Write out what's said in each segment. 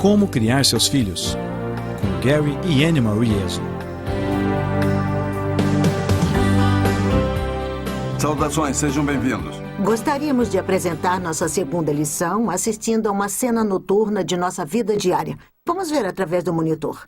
Como criar seus filhos, com Gary e Anne Marie. Saudações, sejam bem-vindos. Gostaríamos de apresentar nossa segunda lição assistindo a uma cena noturna de nossa vida diária. Vamos ver através do monitor.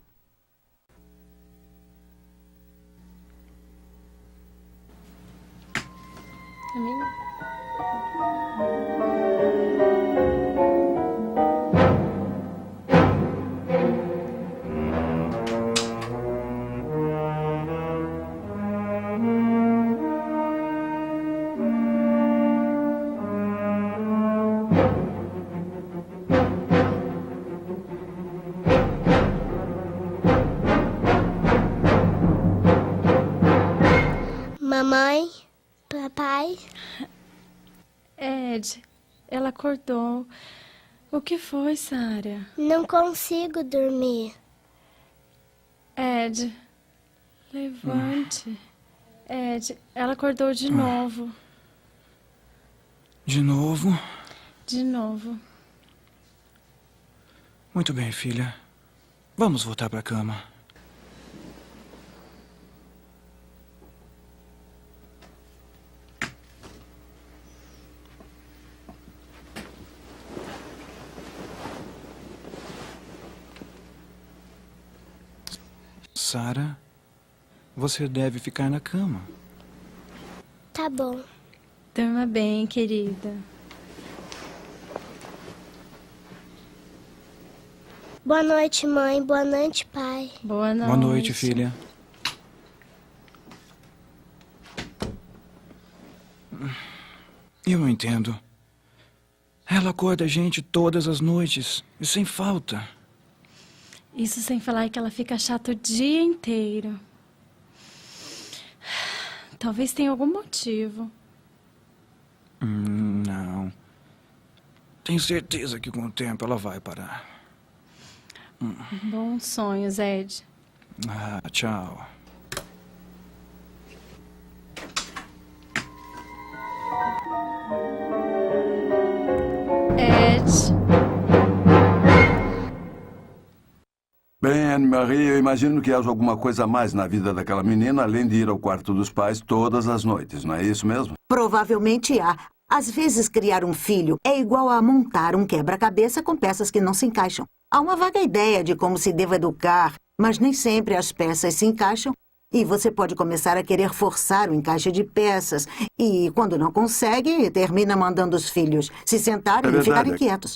Mamãe, papai. Ed, ela acordou. O que foi, Sarah? Não consigo dormir. Ed, levante. Ed, ela acordou de novo. De novo? De novo. Muito bem, filha. Vamos voltar para a cama. Sarah, você deve ficar na cama. Tá bom. Durma bem, querida. Boa noite, mãe. Boa noite, pai. Boa noite. Boa noite, filha. Eu não entendo. Ela acorda a gente todas as noites, e sem falta. Isso sem falar que ela fica chata o dia inteiro. Talvez tenha algum motivo. Não. Tenho certeza que com o tempo ela vai parar. Bons sonhos, Ed. Ah, tchau. Ed. Bem, Anne-Marie, eu imagino que haja alguma coisa a mais na vida daquela menina, além de ir ao quarto dos pais todas as noites, não é isso mesmo? Provavelmente há. Às vezes, criar um filho é igual a montar um quebra-cabeça com peças que não se encaixam. Há uma vaga ideia de como se deva educar, mas nem sempre as peças se encaixam. E você pode começar a querer forçar o encaixe de peças. E, quando não consegue, termina mandando os filhos se sentarem e ficarem quietos.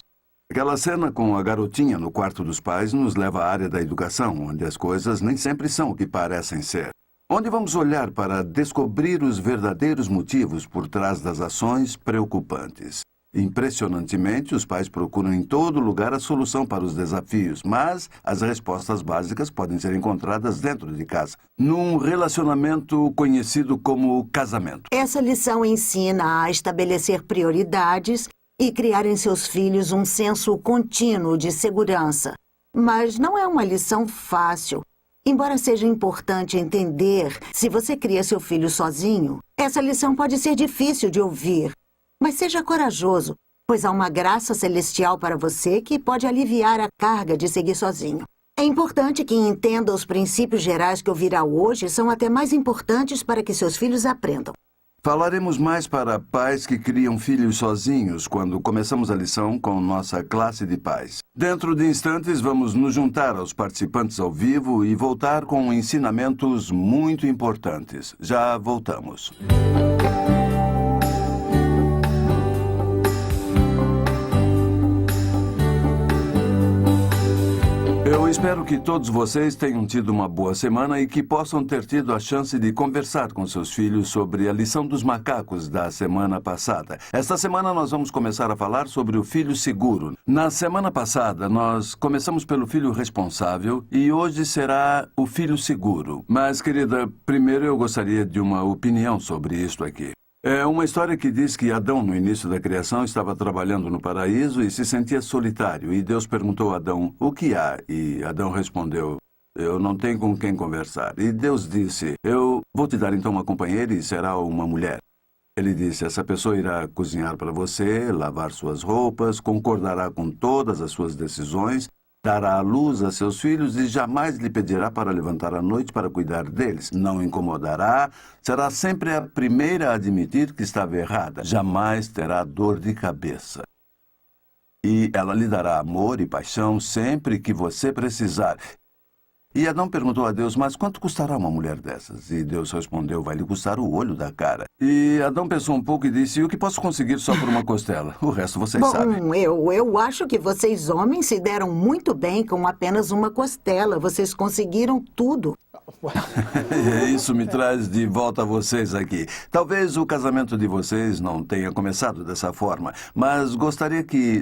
Aquela cena com a garotinha no quarto dos pais nos leva à área da educação, onde as coisas nem sempre são o que parecem ser. Onde vamos olhar para descobrir os verdadeiros motivos por trás das ações preocupantes. Impressionantemente, os pais procuram em todo lugar a solução para os desafios, mas as respostas básicas podem ser encontradas dentro de casa, num relacionamento conhecido como casamento. Essa lição ensina a estabelecer prioridades e criar em seus filhos um senso contínuo de segurança. Mas não é uma lição fácil. Embora seja importante entender se você cria seu filho sozinho, essa lição pode ser difícil de ouvir. Mas seja corajoso, pois há uma graça celestial para você que pode aliviar a carga de seguir sozinho. É importante que entenda os princípios gerais que ouvirá hoje são até mais importantes para que seus filhos aprendam. Falaremos mais para pais que criam filhos sozinhos quando começamos a lição com nossa classe de pais. Dentro de instantes, vamos nos juntar aos participantes ao vivo e voltar com ensinamentos muito importantes. Já voltamos. Eu espero que todos vocês tenham tido uma boa semana e que possam ter tido a chance de conversar com seus filhos sobre a lição dos macacos da semana passada. Esta semana nós vamos começar a falar sobre o filho seguro. Na semana passada nós começamos pelo filho responsável e hoje será o filho seguro. Mas, querida, primeiro eu gostaria de uma opinião sobre isto aqui. É uma história que diz que Adão, no início da criação, estava trabalhando no paraíso e se sentia solitário. E Deus perguntou a Adão, o que há? E Adão respondeu, eu não tenho com quem conversar. E Deus disse, eu vou te dar então uma companheira e será uma mulher. Ele disse, essa pessoa irá cozinhar para você, lavar suas roupas, concordará com todas as suas decisões dará à luz a seus filhos e jamais lhe pedirá para levantar à noite para cuidar deles. Não incomodará, será sempre a primeira a admitir que estava errada. Jamais terá dor de cabeça. E ela lhe dará amor e paixão sempre que você precisar. E Adão perguntou a Deus, mas quanto custará uma mulher dessas? E Deus respondeu, vai lhe custar o olho da cara. E Adão pensou um pouco e disse, o que posso conseguir só por uma costela? O resto vocês sabem. Bom, eu acho que vocês homens se deram muito bem com apenas uma costela. Vocês conseguiram tudo. Isso me traz de volta a vocês aqui. Talvez o casamento de vocês não tenha começado dessa forma, mas gostaria que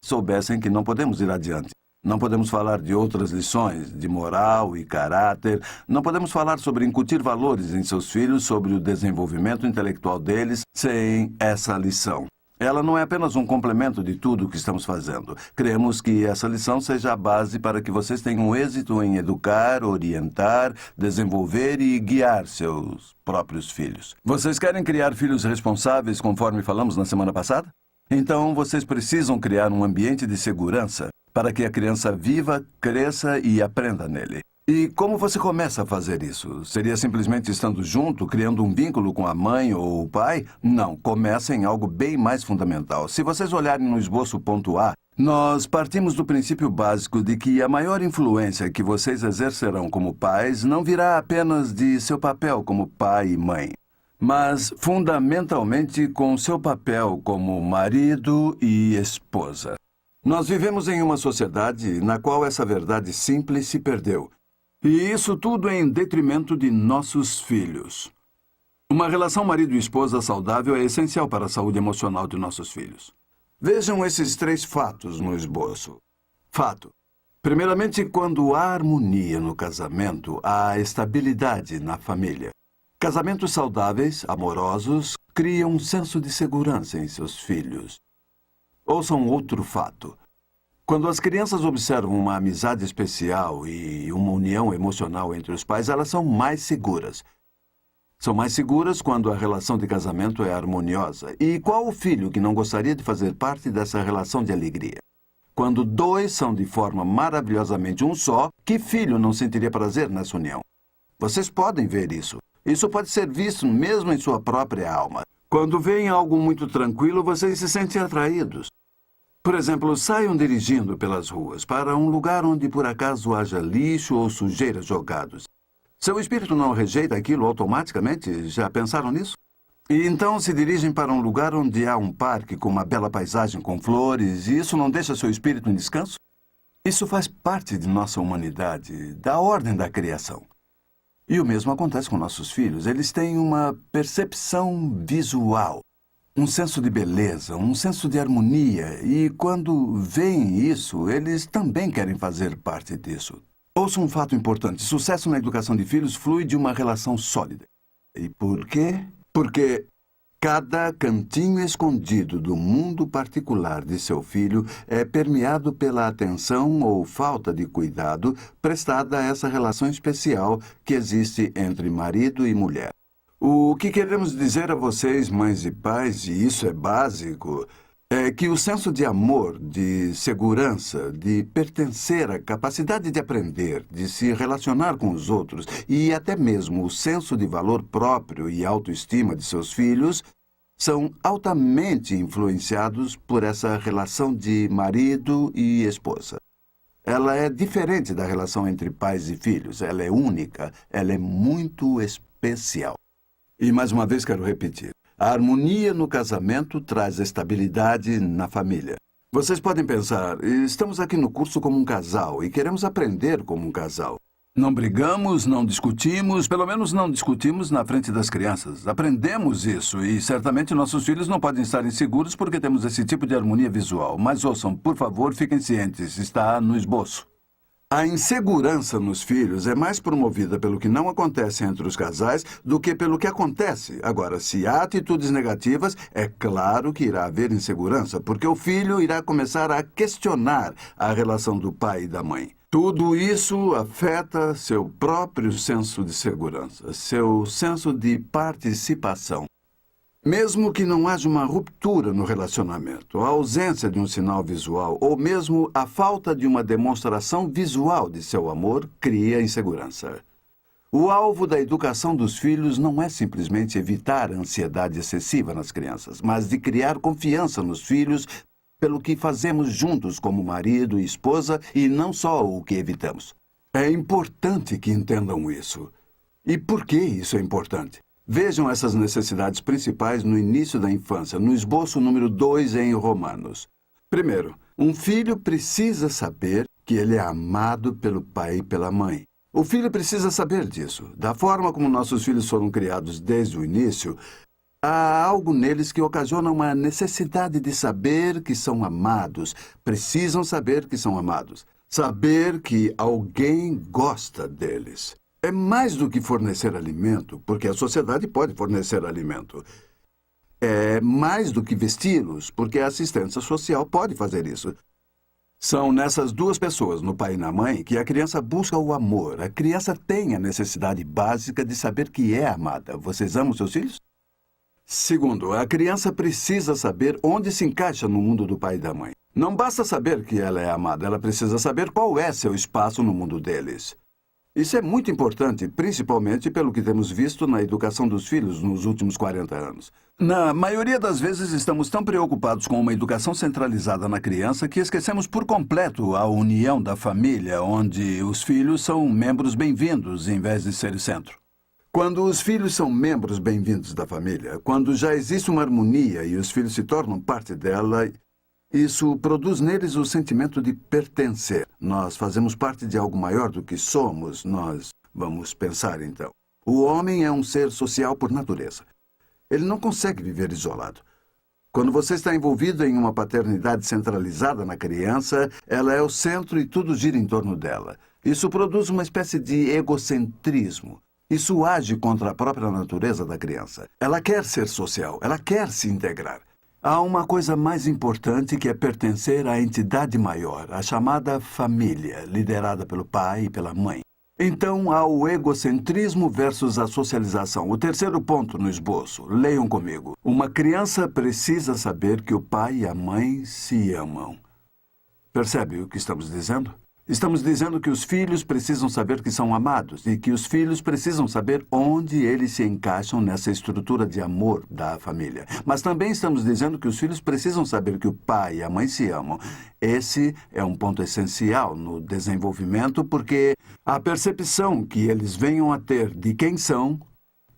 soubessem que não podemos ir adiante. Não podemos falar de outras lições, de moral e caráter. Não podemos falar sobre incutir valores em seus filhos, sobre o desenvolvimento intelectual deles, sem essa lição. Ela não é apenas um complemento de tudo o que estamos fazendo. Queremos que essa lição seja a base para que vocês tenham êxito em educar, orientar, desenvolver e guiar seus próprios filhos. Vocês querem criar filhos responsáveis, conforme falamos na semana passada? Então, vocês precisam criar um ambiente de segurança para que a criança viva, cresça e aprenda nele. E como você começa a fazer isso? Seria simplesmente estando junto, criando um vínculo com a mãe ou o pai? Não, começa em algo bem mais fundamental. Se vocês olharem no esboço ponto A, nós partimos do princípio básico de que a maior influência que vocês exercerão como pais não virá apenas de seu papel como pai e mãe, mas fundamentalmente com seu papel como marido e esposa. Nós vivemos em uma sociedade na qual essa verdade simples se perdeu. E isso tudo em detrimento de nossos filhos. Uma relação marido e esposa saudável é essencial para a saúde emocional de nossos filhos. Vejam esses 3 fatos no esboço. Fato. Primeiramente, quando há harmonia no casamento, há estabilidade na família. Casamentos saudáveis, amorosos, criam um senso de segurança em seus filhos. Ouçam outro fato. Quando as crianças observam uma amizade especial e uma união emocional entre os pais, elas são mais seguras. São mais seguras quando a relação de casamento é harmoniosa. E qual o filho que não gostaria de fazer parte dessa relação de alegria? Quando 2 são de forma maravilhosamente um só, que filho não sentiria prazer nessa união? Vocês podem ver isso. Isso pode ser visto mesmo em sua própria alma. Quando veem algo muito tranquilo, vocês se sentem atraídos. Por exemplo, saiam dirigindo pelas ruas para um lugar onde por acaso haja lixo ou sujeira jogados. Seu espírito não rejeita aquilo automaticamente? Já pensaram nisso? E então se dirigem para um lugar onde há um parque com uma bela paisagem com flores, e isso não deixa seu espírito em descanso? Isso faz parte de nossa humanidade, da ordem da criação. E o mesmo acontece com nossos filhos. Eles têm uma percepção visual, um senso de beleza, um senso de harmonia. E quando veem isso, eles também querem fazer parte disso. Ouça um fato importante. Sucesso na educação de filhos flui de uma relação sólida. E por quê? Porque cada cantinho escondido do mundo particular de seu filho é permeado pela atenção ou falta de cuidado prestada a essa relação especial que existe entre marido e mulher. O que queremos dizer a vocês, mães e pais, e isso é básico, é que o senso de amor, de segurança, de pertencer, a capacidade de aprender, de se relacionar com os outros e até mesmo o senso de valor próprio e autoestima de seus filhos são altamente influenciados por essa relação de marido e esposa. Ela é diferente da relação entre pais e filhos. Ela é única, ela é muito especial. E mais uma vez quero repetir. A harmonia no casamento traz estabilidade na família. Vocês podem pensar, estamos aqui no curso como um casal e queremos aprender como um casal. Não brigamos, não discutimos, pelo menos não discutimos na frente das crianças. Aprendemos isso e certamente nossos filhos não podem estar inseguros porque temos esse tipo de harmonia visual. Mas ouçam, por favor, fiquem cientes, está no esboço. A insegurança nos filhos é mais promovida pelo que não acontece entre os casais do que pelo que acontece. Agora, se há atitudes negativas, é claro que irá haver insegurança, porque o filho irá começar a questionar a relação do pai e da mãe. Tudo isso afeta seu próprio senso de segurança, seu senso de participação. Mesmo que não haja uma ruptura no relacionamento, a ausência de um sinal visual ou mesmo a falta de uma demonstração visual de seu amor cria insegurança. O alvo da educação dos filhos não é simplesmente evitar a ansiedade excessiva nas crianças, mas de criar confiança nos filhos pelo que fazemos juntos como marido e esposa e não só o que evitamos. É importante que entendam isso. E por que isso é importante? Vejam essas necessidades principais no início da infância, no esboço número 2 em Romanos. Primeiro, um filho precisa saber que ele é amado pelo pai e pela mãe. O filho precisa saber disso. Da forma como nossos filhos foram criados desde o início, há algo neles que ocasiona uma necessidade de saber que são amados. Precisam saber que são amados. Saber que alguém gosta deles. É mais do que fornecer alimento, porque a sociedade pode fornecer alimento. É mais do que vesti-los, porque a assistência social pode fazer isso. São nessas duas pessoas, no pai e na mãe, que a criança busca o amor. A criança tem a necessidade básica de saber que é amada. Vocês amam seus filhos? Segundo, a criança precisa saber onde se encaixa no mundo do pai e da mãe. Não basta saber que ela é amada, ela precisa saber qual é seu espaço no mundo deles. Isso é muito importante, principalmente pelo que temos visto na educação dos filhos nos últimos 40 anos. Na maioria das vezes, estamos tão preocupados com uma educação centralizada na criança que esquecemos por completo a união da família, onde os filhos são membros bem-vindos em vez de ser o centro. Quando os filhos são membros bem-vindos da família, quando já existe uma harmonia e os filhos se tornam parte dela, isso produz neles o sentimento de pertencer. Nós fazemos parte de algo maior do que somos. Nós vamos pensar, então. O homem é um ser social por natureza. Ele não consegue viver isolado. Quando você está envolvido em uma paternidade centralizada na criança, ela é o centro e tudo gira em torno dela. Isso produz uma espécie de egocentrismo. Isso age contra a própria natureza da criança. Ela quer ser social, ela quer se integrar. Há uma coisa mais importante que é pertencer à entidade maior, a chamada família, liderada pelo pai e pela mãe. Então, há o egocentrismo versus a socialização. O terceiro ponto no esboço. Leiam comigo. Uma criança precisa saber que o pai e a mãe se amam. Percebe o que estamos dizendo? Estamos dizendo que os filhos precisam saber que são amados e que os filhos precisam saber onde eles se encaixam nessa estrutura de amor da família. Mas também estamos dizendo que os filhos precisam saber que o pai e a mãe se amam. Esse é um ponto essencial no desenvolvimento porque a percepção que eles venham a ter de quem são,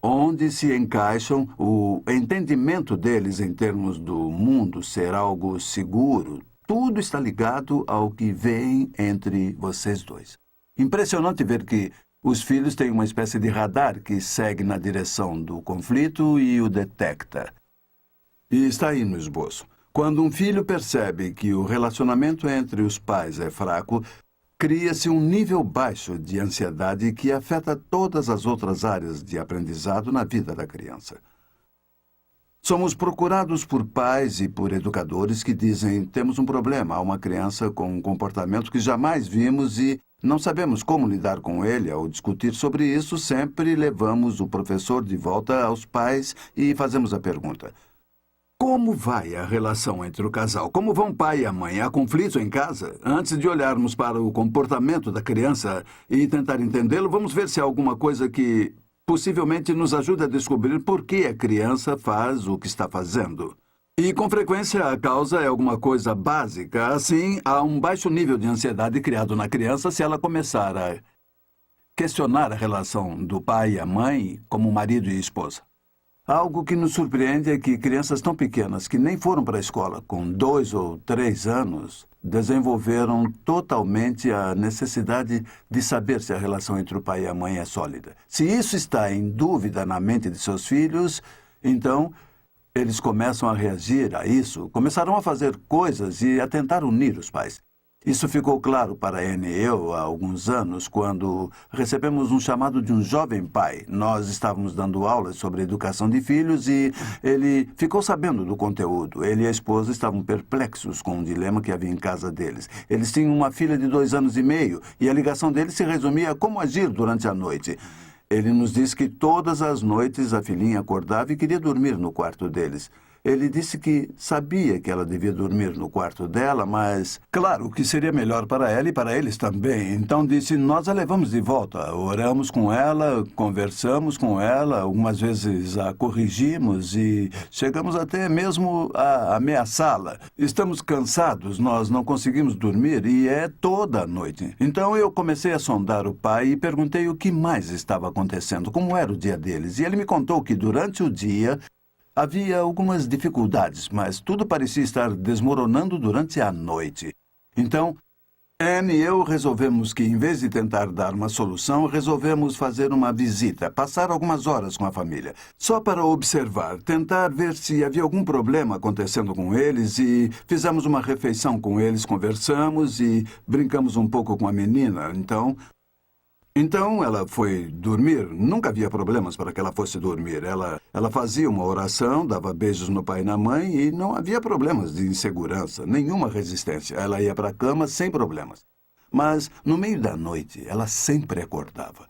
onde se encaixam, o entendimento deles em termos do mundo ser algo seguro, tudo está ligado ao que vem entre vocês dois. Impressionante ver que os filhos têm uma espécie de radar que segue na direção do conflito e o detecta. E está aí no esboço. Quando um filho percebe que o relacionamento entre os pais é fraco, cria-se um nível baixo de ansiedade que afeta todas as outras áreas de aprendizado na vida da criança. Somos procurados por pais e por educadores que dizem: temos um problema, há uma criança com um comportamento que jamais vimos e não sabemos como lidar com ele. Ao discutir sobre isso, sempre levamos o professor de volta aos pais e fazemos a pergunta: como vai a relação entre o casal? Como vão o pai e a mãe? Há conflito em casa? Antes de olharmos para o comportamento da criança e tentar entendê-lo, vamos ver se há alguma coisa que possivelmente nos ajuda a descobrir por que a criança faz o que está fazendo. E, com frequência, a causa é alguma coisa básica. Assim, há um baixo nível de ansiedade criado na criança se ela começar a questionar a relação do pai e a mãe como marido e esposa. Algo que nos surpreende é que crianças tão pequenas que nem foram para a escola, com 2 ou 3 anos, desenvolveram totalmente a necessidade de saber se a relação entre o pai e a mãe é sólida. Se isso está em dúvida na mente de seus filhos, então eles começam a reagir a isso, começarão a fazer coisas e a tentar unir os pais. Isso ficou claro para Anne e eu há alguns anos, quando recebemos um chamado de um jovem pai. Nós estávamos dando aulas sobre educação de filhos e ele ficou sabendo do conteúdo. Ele e a esposa estavam perplexos com um dilema que havia em casa deles. Eles tinham uma filha de 2 anos e meio e a ligação deles se resumia a como agir durante a noite. Ele nos disse que todas as noites a filhinha acordava e queria dormir no quarto deles. Ele disse que sabia que ela devia dormir no quarto dela, mas, claro, que seria melhor para ela e para eles também. Então disse, nós a levamos de volta. Oramos com ela, conversamos com ela, algumas vezes a corrigimos e chegamos até mesmo a ameaçá-la. Estamos cansados, nós não conseguimos dormir e é toda a noite. Então eu comecei a sondar o pai e perguntei o que mais estava acontecendo, como era o dia deles. E ele me contou que durante o dia havia algumas dificuldades, mas tudo parecia estar desmoronando durante a noite. Então, Anne e eu resolvemos que, em vez de tentar dar uma solução, resolvemos fazer uma visita, passar algumas horas com a família, só para observar, tentar ver se havia algum problema acontecendo com eles e fizemos uma refeição com eles, conversamos e brincamos um pouco com a menina. Então, ela foi dormir. Nunca havia problemas para que ela fosse dormir. Ela fazia uma oração, dava beijos no pai e na mãe e não havia problemas de insegurança, nenhuma resistência. Ela ia para a cama sem problemas. Mas, no meio da noite, ela sempre acordava.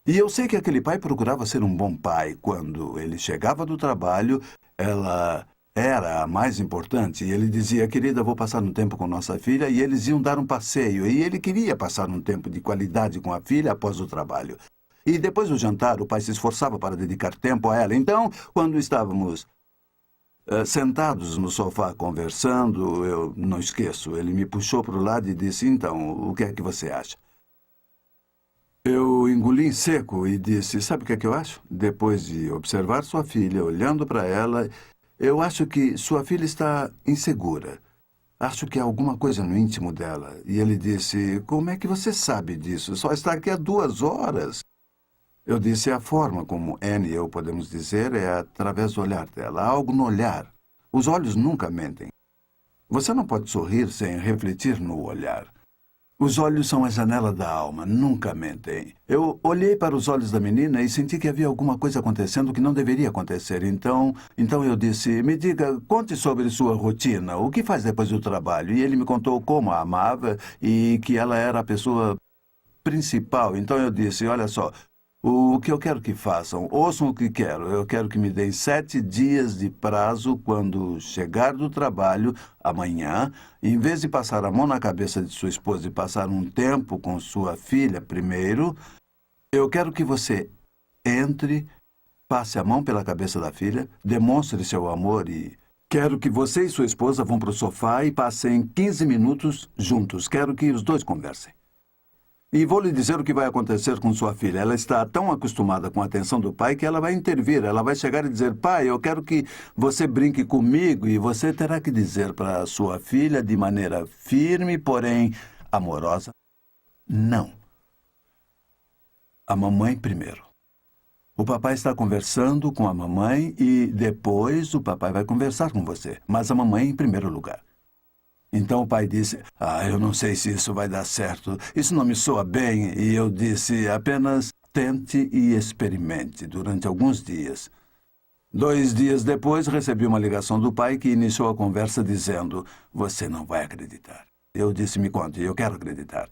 E eu sei que aquele pai procurava ser um bom pai. Quando ele chegava do trabalho, ela era a mais importante. E ele dizia, querida, vou passar um tempo com nossa filha. E eles iam dar um passeio. E ele queria passar um tempo de qualidade com a filha após o trabalho. E depois do jantar, o pai se esforçava para dedicar tempo a ela. Então, quando estávamos sentados no sofá conversando, eu não esqueço, ele me puxou para o lado e disse, então, o que é que você acha? Eu engoli em seco e disse, sabe o que é que eu acho? Depois de observar sua filha, olhando para ela, eu acho que sua filha está insegura. Acho que há alguma coisa no íntimo dela. E ele disse, como é que você sabe disso? Só está aqui há 2 horas. Eu disse, a forma como Anne e eu podemos dizer é através do olhar dela. Há algo no olhar. Os olhos nunca mentem. Você não pode sorrir sem refletir no olhar. Os olhos são a janela da alma, nunca mentem. Eu olhei para os olhos da menina e senti que havia alguma coisa acontecendo que não deveria acontecer. Então eu disse, me diga, conte sobre sua rotina, o que faz depois do trabalho? E ele me contou como a amava e que ela era a pessoa principal. Então eu disse, olha só, o que eu quero que façam, ouçam o que quero. Eu quero que me deem 7 dias de prazo quando chegar do trabalho, amanhã. Em vez de passar a mão na cabeça de sua esposa e passar um tempo com sua filha primeiro, eu quero que você entre, passe a mão pela cabeça da filha, demonstre seu amor e quero que você e sua esposa vão para o sofá e passem 15 minutos juntos. Quero que os dois conversem. E vou lhe dizer o que vai acontecer com sua filha. Ela está tão acostumada com a atenção do pai que ela vai intervir. Ela vai chegar e dizer, pai, eu quero que você brinque comigo. E você terá que dizer para sua filha de maneira firme, porém amorosa, não. A mamãe primeiro. O papai está conversando com a mamãe e depois o papai vai conversar com você. Mas a mamãe em primeiro lugar. Então o pai disse, eu não sei se isso vai dar certo. Isso não me soa bem. E eu disse, apenas tente e experimente durante alguns dias. 2 dias depois, recebi uma ligação do pai que iniciou a conversa dizendo, você não vai acreditar. Eu disse, me conte, eu quero acreditar.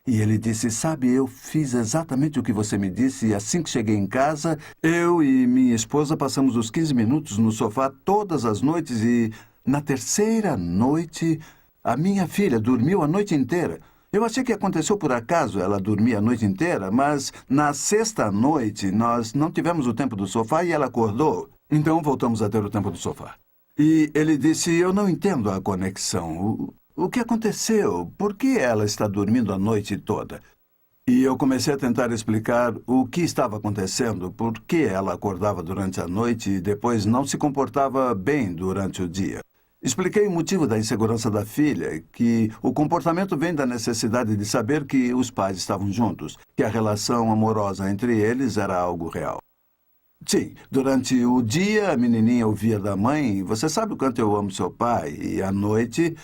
E ele disse, sabe, eu fiz exatamente o que você me disse e assim que cheguei em casa, eu e minha esposa passamos os 15 minutos no sofá todas as noites e na 3ª noite a minha filha dormiu a noite inteira. Eu achei que aconteceu por acaso ela dormir a noite inteira, mas na 6ª noite nós não tivemos o tempo do sofá e ela acordou. Então voltamos a ter o tempo do sofá. E ele disse, eu não entendo a conexão. O que aconteceu? Por que ela está dormindo a noite toda? E eu comecei a tentar explicar o que estava acontecendo, por que ela acordava durante a noite e depois não se comportava bem durante o dia. Expliquei o motivo da insegurança da filha, que o comportamento vem da necessidade de saber que os pais estavam juntos, que a relação amorosa entre eles era algo real. Sim, durante o dia a menininha ouvia da mãe, você sabe o quanto eu amo seu pai, e à noite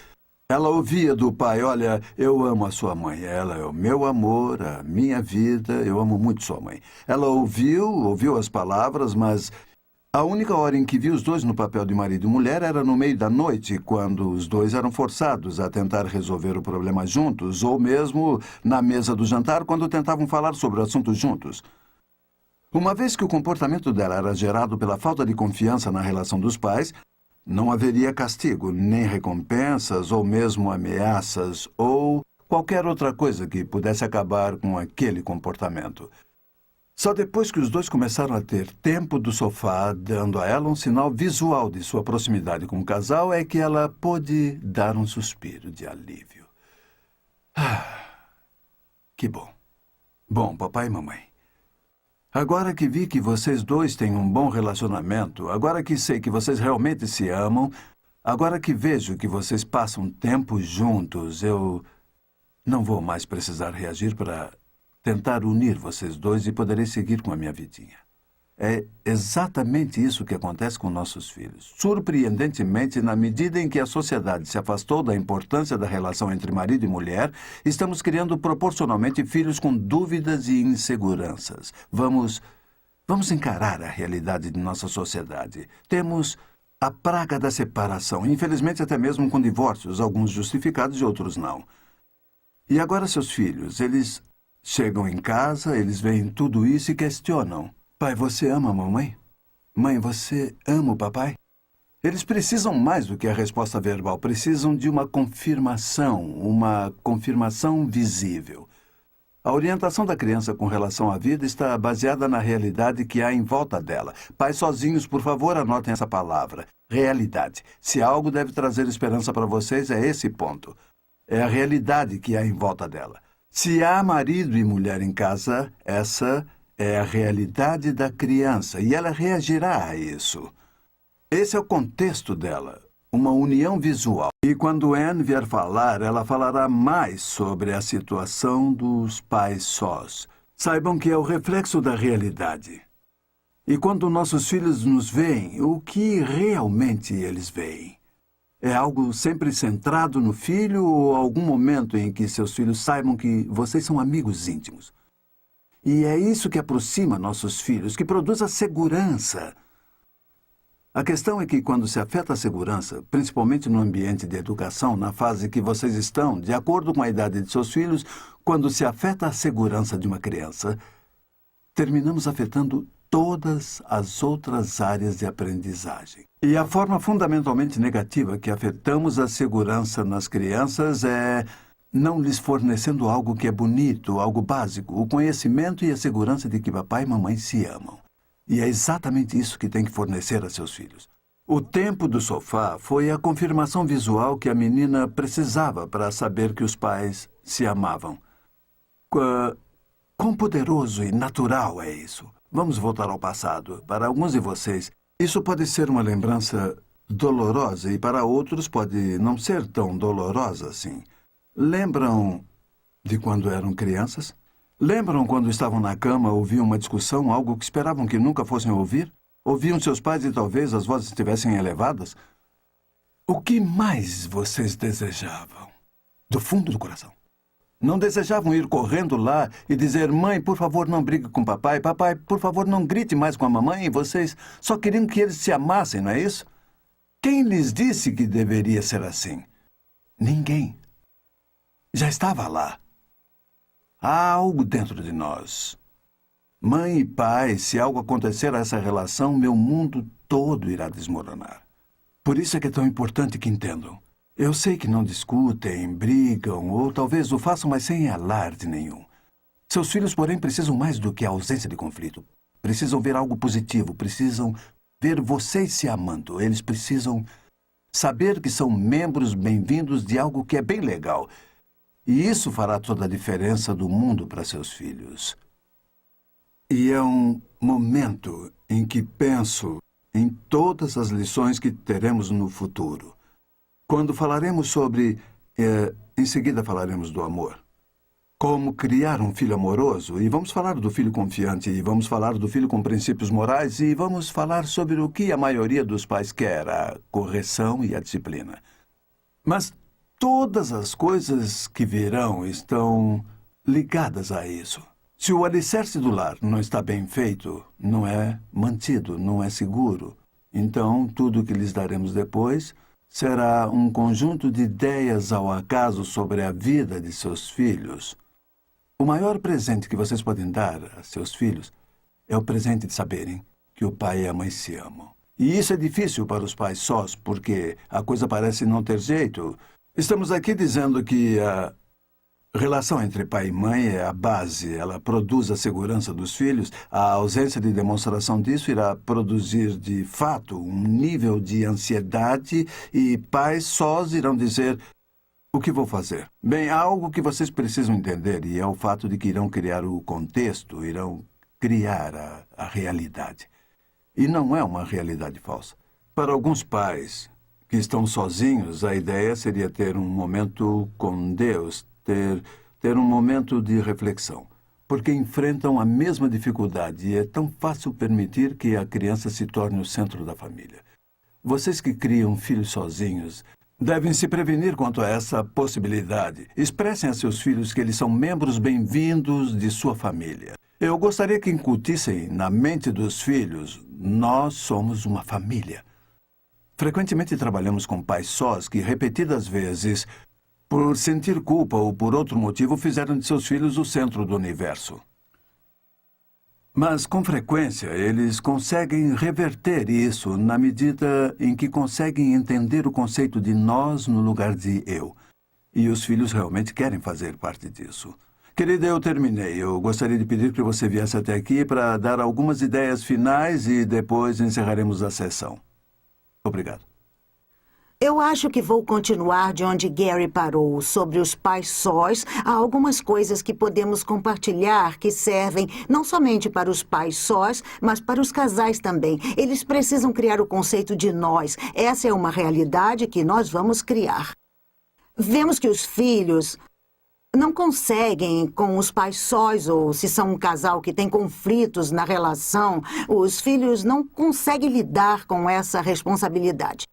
ela ouvia do pai, olha, eu amo a sua mãe, ela é o meu amor, a minha vida, eu amo muito sua mãe. Ela ouviu as palavras, mas a única hora em que vi os dois no papel de marido e mulher era no meio da noite, quando os dois eram forçados a tentar resolver o problema juntos, ou mesmo na mesa do jantar, quando tentavam falar sobre o assunto juntos. Uma vez que o comportamento dela era gerado pela falta de confiança na relação dos pais, não haveria castigo, nem recompensas, ou mesmo ameaças, ou qualquer outra coisa que pudesse acabar com aquele comportamento. Só depois que os dois começaram a ter tempo do sofá, dando a ela um sinal visual de sua proximidade com o casal, é que ela pôde dar um suspiro de alívio. Que bom. Bom, papai e mamãe. Agora que vi que vocês dois têm um bom relacionamento, agora que sei que vocês realmente se amam, agora que vejo que vocês passam tempo juntos, eu não vou mais precisar reagir para tentar unir vocês dois e poderei seguir com a minha vidinha. É exatamente isso que acontece com nossos filhos. Surpreendentemente, na medida em que a sociedade se afastou da importância da relação entre marido e mulher, estamos criando proporcionalmente filhos com dúvidas e inseguranças. Vamos encarar a realidade de nossa sociedade. Temos a praga da separação, infelizmente até mesmo com divórcios, alguns justificados e outros não. E agora seus filhos, eles chegam em casa, eles veem tudo isso e questionam. Pai, você ama a mamãe? Mãe, você ama o papai? Eles precisam mais do que a resposta verbal, precisam de uma confirmação visível. A orientação da criança com relação à vida está baseada na realidade que há em volta dela. Pais sozinhos, por favor, anotem essa palavra. Realidade. Se algo deve trazer esperança para vocês, é esse ponto. É a realidade que há em volta dela. Se há marido e mulher em casa, essa é a realidade da criança e ela reagirá a isso. Esse é o contexto dela, uma união visual. E quando Anne vier falar, ela falará mais sobre a situação dos pais sós. Saibam que é o reflexo da realidade. E quando nossos filhos nos veem, o que realmente eles veem? É algo sempre centrado no filho ou algum momento em que seus filhos saibam que vocês são amigos íntimos? E é isso que aproxima nossos filhos, que produz a segurança. A questão é que quando se afeta a segurança, principalmente no ambiente de educação, na fase que vocês estão, de acordo com a idade de seus filhos, quando se afeta a segurança de uma criança, terminamos afetando todas as outras áreas de aprendizagem. E a forma fundamentalmente negativa que afetamos a segurança nas crianças é não lhes fornecendo algo que é bonito, algo básico, o conhecimento e a segurança de que papai e mamãe se amam. E é exatamente isso que tem que fornecer a seus filhos. O tempo do sofá foi a confirmação visual que a menina precisava para saber que os pais se amavam. Quão poderoso e natural é isso? Vamos voltar ao passado. Para alguns de vocês, isso pode ser uma lembrança dolorosa e para outros pode não ser tão dolorosa assim. Lembram de quando eram crianças? Lembram quando estavam na cama, ouviam uma discussão, algo que esperavam que nunca fossem ouvir? Ouviam seus pais e talvez as vozes estivessem elevadas? O que mais vocês desejavam? Do fundo do coração. Não desejavam ir correndo lá e dizer, mãe, por favor, não brigue com papai. Papai, por favor, não grite mais com a mamãe. E vocês só queriam que eles se amassem, não é isso? Quem lhes disse que deveria ser assim? Ninguém. Já estava lá. Há algo dentro de nós. Mãe e pai, se algo acontecer a essa relação, meu mundo todo irá desmoronar. Por isso é que é tão importante que entendam. Eu sei que não discutem, brigam, ou talvez o façam, mas sem alarde nenhum. Seus filhos, porém, precisam mais do que a ausência de conflito. Precisam ver algo positivo, precisam ver vocês se amando. Eles precisam saber que são membros bem-vindos de algo que é bem legal. E isso fará toda a diferença do mundo para seus filhos. E é um momento em que penso em todas as lições que teremos no futuro. Quando falaremos sobre... em seguida falaremos do amor. Como criar um filho amoroso, e vamos falar do filho confiante, e vamos falar do filho com princípios morais, e vamos falar sobre o que a maioria dos pais quer, a correção e a disciplina. Mas todas as coisas que virão estão ligadas a isso. Se o alicerce do lar não está bem feito, não é mantido, não é seguro, então tudo o que lhes daremos depois será um conjunto de ideias ao acaso sobre a vida de seus filhos. O maior presente que vocês podem dar a seus filhos é o presente de saberem que o pai e a mãe se amam. E isso é difícil para os pais sós, porque a coisa parece não ter jeito. Estamos aqui dizendo que a relação entre pai e mãe é a base. Ela produz a segurança dos filhos. A ausência de demonstração disso irá produzir, de fato, um nível de ansiedade e pais sós irão dizer: o que vou fazer? Bem, há algo que vocês precisam entender e é o fato de que irão criar o contexto, irão criar a realidade. E não é uma realidade falsa. Para alguns pais que estão sozinhos, a ideia seria ter um momento com Deus, ter um momento de reflexão, porque enfrentam a mesma dificuldade e é tão fácil permitir que a criança se torne o centro da família. Vocês que criam filhos sozinhos devem se prevenir quanto a essa possibilidade. Expressem a seus filhos que eles são membros bem-vindos de sua família. Eu gostaria que incutissem na mente dos filhos: nós somos uma família. Frequentemente trabalhamos com pais sós que, repetidas vezes, por sentir culpa ou por outro motivo, fizeram de seus filhos o centro do universo. Mas, com frequência, eles conseguem reverter isso na medida em que conseguem entender o conceito de nós no lugar de eu. E os filhos realmente querem fazer parte disso. Querida, eu terminei. Eu gostaria de pedir que você viesse até aqui para dar algumas ideias finais e depois encerraremos a sessão. Obrigado. Eu acho que vou continuar de onde Gary parou. Sobre os pais sós, há algumas coisas que podemos compartilhar que servem não somente para os pais sós, mas para os casais também. Eles precisam criar o conceito de nós. Essa é uma realidade que nós vamos criar. Vemos que os filhos não conseguem com os pais sós, ou se são um casal que tem conflitos na relação, os filhos não conseguem lidar com essa responsabilidade.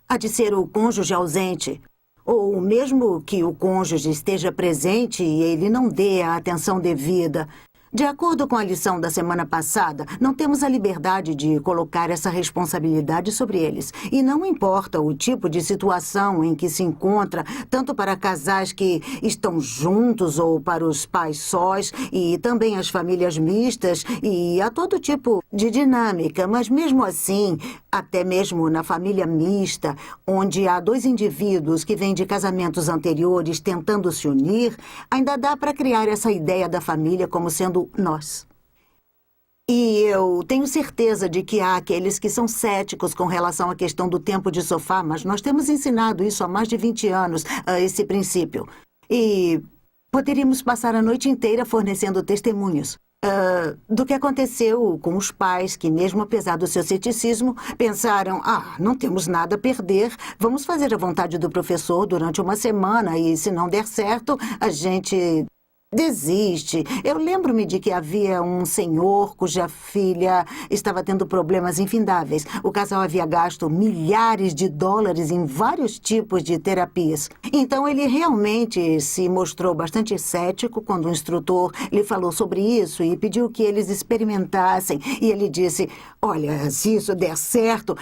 Há de ser o cônjuge ausente, ou mesmo que o cônjuge esteja presente e ele não dê a atenção devida. De acordo com a lição da semana passada, não temos a liberdade de colocar essa responsabilidade sobre eles. E não importa o tipo de situação em que se encontra, tanto para casais que estão juntos ou para os pais sós, e também as famílias mistas, e há todo tipo de dinâmica. Mas mesmo assim, até mesmo na família mista, onde há dois indivíduos que vêm de casamentos anteriores tentando se unir, ainda dá para criar essa ideia da família como sendo nós. E eu tenho certeza de que há aqueles que são céticos com relação à questão do tempo de sofá, mas nós temos ensinado isso há mais de 20 anos, esse princípio. E poderíamos passar a noite inteira fornecendo testemunhos do que aconteceu com os pais que, mesmo apesar do seu ceticismo, pensaram: não temos nada a perder, vamos fazer a vontade do professor durante uma semana e, se não der certo, a gente desiste. Eu lembro-me de que havia um senhor cuja filha estava tendo problemas infindáveis. O casal havia gasto milhares de dólares em vários tipos de terapias. Então ele realmente se mostrou bastante cético quando o instrutor lhe falou sobre isso e pediu que eles experimentassem. E ele disse: olha, se isso der certo,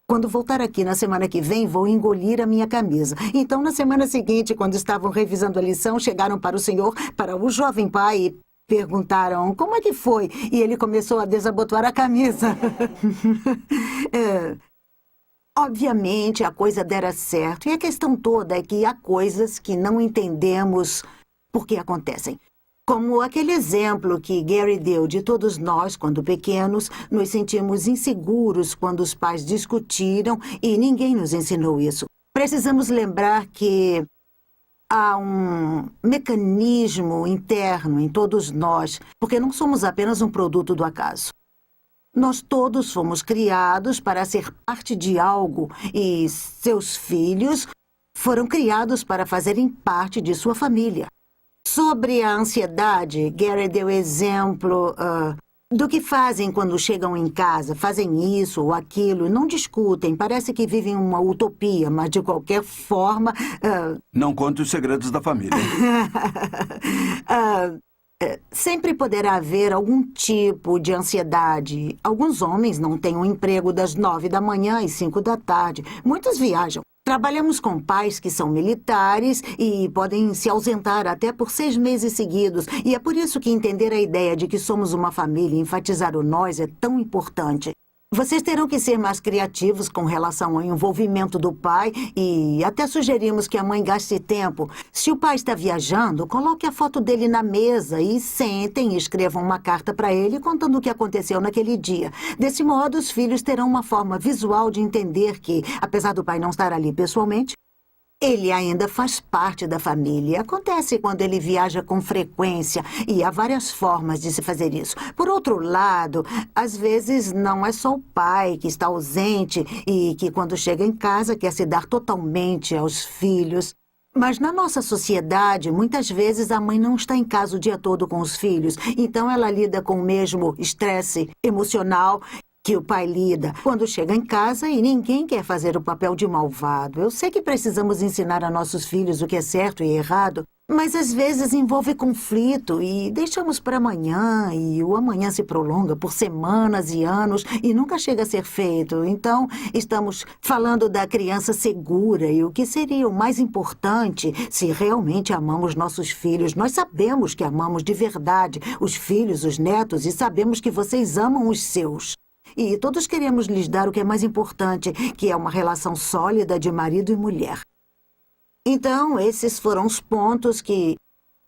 quando voltar aqui na semana que vem, vou engolir a minha camisa. Então, na semana seguinte, quando estavam revisando a lição, chegaram para o senhor, para o jovem pai, e perguntaram como é que foi. E ele começou a desabotoar a camisa. Obviamente, a coisa dera certo. E a questão toda é que há coisas que não entendemos por que acontecem. Como aquele exemplo que Gary deu de todos nós, quando pequenos, nos sentimos inseguros quando os pais discutiram e ninguém nos ensinou isso. Precisamos lembrar que há um mecanismo interno em todos nós, porque não somos apenas um produto do acaso. Nós todos fomos criados para ser parte de algo e seus filhos foram criados para fazerem parte de sua família. Sobre a ansiedade, Gary deu exemplo do que fazem quando chegam em casa. Fazem isso ou aquilo, não discutem, parece que vivem uma utopia, mas de qualquer forma... Não conte os segredos da família. Sempre poderá haver algum tipo de ansiedade. Alguns homens não têm um emprego das 9 da manhã às 5 da tarde. Muitos viajam. Trabalhamos com pais que são militares e podem se ausentar até por 6 meses seguidos. E é por isso que entender a ideia de que somos uma família e enfatizar o nós é tão importante. Vocês terão que ser mais criativos com relação ao envolvimento do pai e até sugerimos que a mãe gaste tempo. Se o pai está viajando, coloque a foto dele na mesa e sentem e escrevam uma carta para ele contando o que aconteceu naquele dia. Desse modo, os filhos terão uma forma visual de entender que, apesar do pai não estar ali pessoalmente, ele ainda faz parte da família. Acontece quando ele viaja com frequência e há várias formas de se fazer isso. Por outro lado, às vezes não é só o pai que está ausente e que quando chega em casa quer se dar totalmente aos filhos. Mas na nossa sociedade, muitas vezes a mãe não está em casa o dia todo com os filhos. Então ela lida com o mesmo estresse emocional que o pai lida quando chega em casa e ninguém quer fazer o papel de malvado. Eu sei que precisamos ensinar a nossos filhos o que é certo e errado, mas às vezes envolve conflito e deixamos para amanhã e o amanhã se prolonga por semanas e anos e nunca chega a ser feito. Então, estamos falando da criança segura e o que seria o mais importante se realmente amamos nossos filhos. Nós sabemos que amamos de verdade os filhos, os netos e sabemos que vocês amam os seus. E todos queremos lhes dar o que é mais importante, que é uma relação sólida de marido e mulher. Então, esses foram os pontos que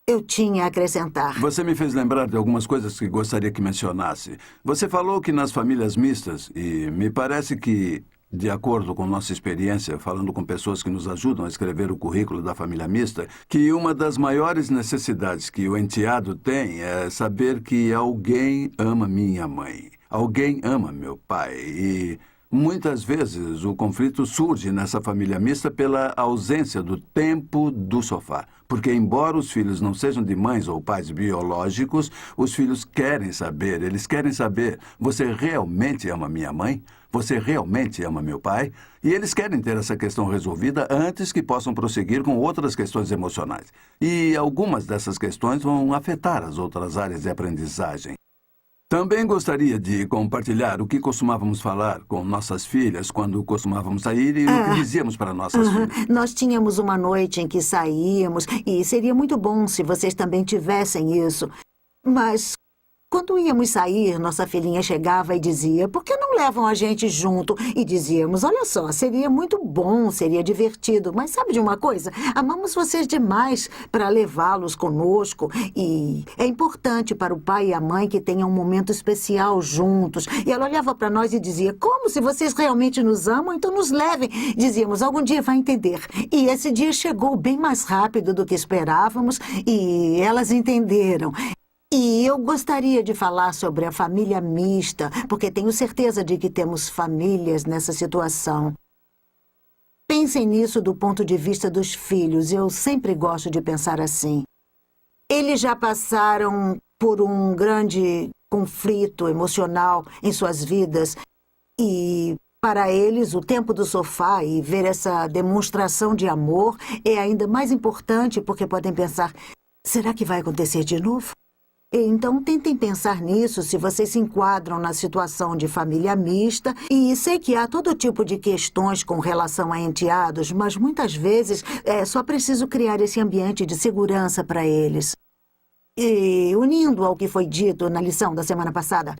eu tinha a acrescentar. Você me fez lembrar de algumas coisas que gostaria que mencionasse. Você falou que nas famílias mistas, e me parece que, de acordo com nossa experiência, falando com pessoas que nos ajudam a escrever o currículo da família mista, que uma das maiores necessidades que o enteado tem é saber que alguém ama minha mãe. Alguém ama meu pai e muitas vezes o conflito surge nessa família mista pela ausência do tempo do sofá. Porque embora os filhos não sejam de mães ou pais biológicos, os filhos querem saber, eles querem saber, você realmente ama minha mãe? Você realmente ama meu pai? E eles querem ter essa questão resolvida antes que possam prosseguir com outras questões emocionais. E algumas dessas questões vão afetar as outras áreas de aprendizagem. Também gostaria de compartilhar o que costumávamos falar com nossas filhas quando costumávamos sair e o que dizíamos para nossas filhas. Nós tínhamos uma noite em que saíamos e seria muito bom se vocês também tivessem isso. Mas quando íamos sair, nossa filhinha chegava e dizia: por que não levam a gente junto? E dizíamos: olha só, seria muito bom, seria divertido. Mas sabe de uma coisa? Amamos vocês demais para levá-los conosco. E é importante para o pai e a mãe que tenham um momento especial juntos. E ela olhava para nós e dizia: como se vocês realmente nos amam, então nos levem. Dizíamos: algum dia vai entender. E esse dia chegou bem mais rápido do que esperávamos e elas entenderam. E eu gostaria de falar sobre a família mista, porque tenho certeza de que temos famílias nessa situação. Pensem nisso do ponto de vista dos filhos. Eu sempre gosto de pensar assim. Eles já passaram por um grande conflito emocional em suas vidas e, para eles, o tempo do sofá e ver essa demonstração de amor é ainda mais importante porque podem pensar: será que vai acontecer de novo? Então, tentem pensar nisso se vocês se enquadram na situação de família mista. E sei que há todo tipo de questões com relação a enteados, mas muitas vezes é só preciso criar esse ambiente de segurança para eles. E, unindo ao que foi dito na lição da semana passada,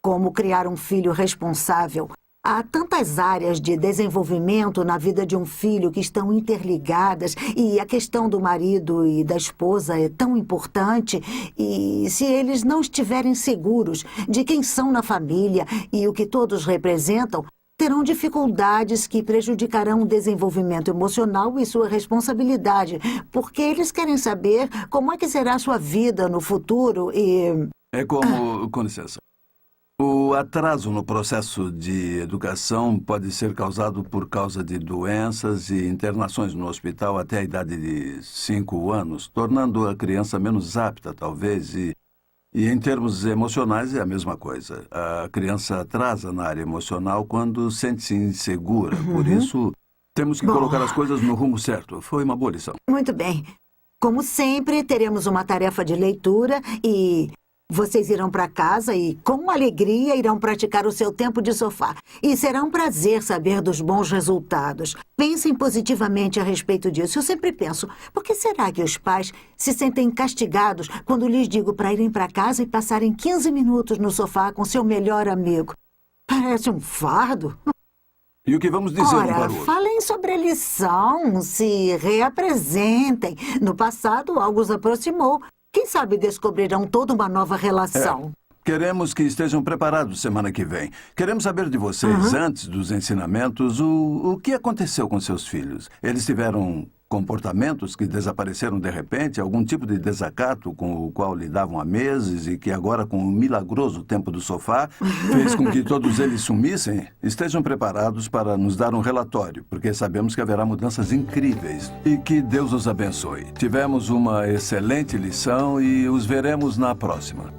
como criar um filho responsável, há tantas áreas de desenvolvimento na vida de um filho que estão interligadas e a questão do marido e da esposa é tão importante. E se eles não estiverem seguros de quem são na família e o que todos representam, terão dificuldades que prejudicarão o desenvolvimento emocional e sua responsabilidade, porque eles querem saber como é que será a sua vida no futuro e... É como... Com licença. O atraso no processo de educação pode ser causado por causa de doenças e internações no hospital até a idade de 5 anos, tornando a criança menos apta, talvez, e em termos emocionais é a mesma coisa. A criança atrasa na área emocional quando sente-se insegura. Por isso, temos que colocar as coisas no rumo certo. Foi uma boa lição. Muito bem. Como sempre, teremos uma tarefa de leitura e... Vocês irão para casa e, com alegria, irão praticar o seu tempo de sofá. E será um prazer saber dos bons resultados. Pensem positivamente a respeito disso. Eu sempre penso, por que será que os pais se sentem castigados quando lhes digo para irem para casa e passarem 15 minutos no sofá com seu melhor amigo? Parece um fardo. E o que vamos dizer um para o Ora, outro? falem sobre a lição, se reapresentem. No passado, algo os aproximou. Quem sabe descobrirão toda uma nova relação. Queremos que estejam preparados semana que vem. Queremos saber de vocês, antes dos ensinamentos, o que aconteceu com seus filhos. Eles tiveram comportamentos que desapareceram de repente, algum tipo de desacato com o qual lidavam há meses e que agora, com o milagroso tempo do sofá, fez com que todos eles sumissem? Estejam preparados para nos dar um relatório, porque sabemos que haverá mudanças incríveis. E que Deus os abençoe. Tivemos uma excelente lição e os veremos na próxima.